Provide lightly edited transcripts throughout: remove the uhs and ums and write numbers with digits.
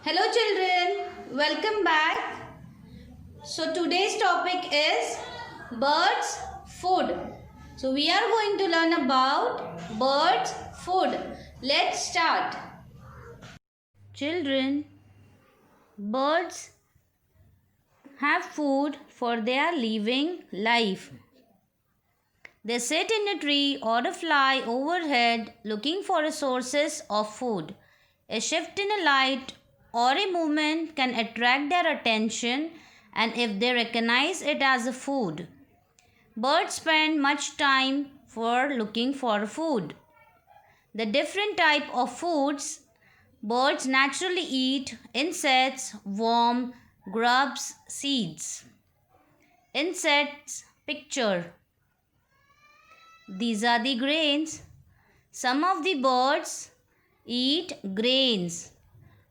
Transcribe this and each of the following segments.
Hello children, welcome back. So today's topic is birds food. So we are going to learn about birds food. Let's start. Children, birds have food for their living life. They sit in a tree or a fly overhead looking for sources of food. A shift in a light or a movement can attract their attention, and if they recognize it as a food, birds spend much time for looking for food. The different type of foods birds naturally eat: insects, worm, grubs, seeds. Insects picture. These are the grains. Some of the birds eat grains,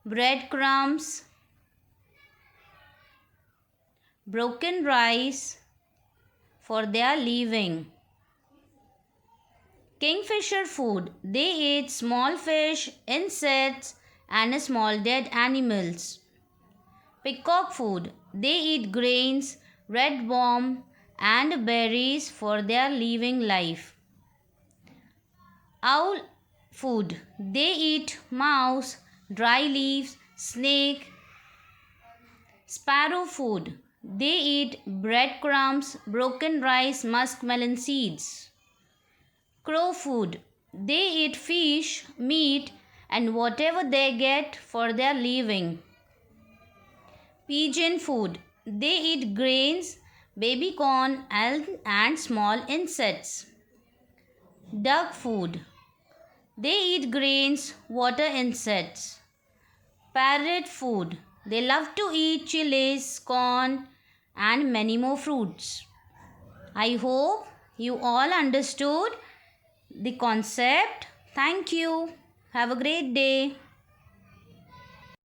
breadcrumbs, broken rice for their living. Kingfisher food. They eat small fish, insects, and small dead animals. Peacock food. They eat grains, red worm, and berries for their living life. Owl food. They eat mouse, dry leaves, snake. Sparrow food. They eat breadcrumbs, broken rice, muskmelon seeds. Crow food. They eat fish, meat, and whatever they get for their living. Pigeon food. They eat grains, baby corn, and small insects. Duck food. They eat grains, water insects. Parrot food. They love to eat chilies, corn, and many more fruits. I hope you all understood the concept. Thank you. Have a great day.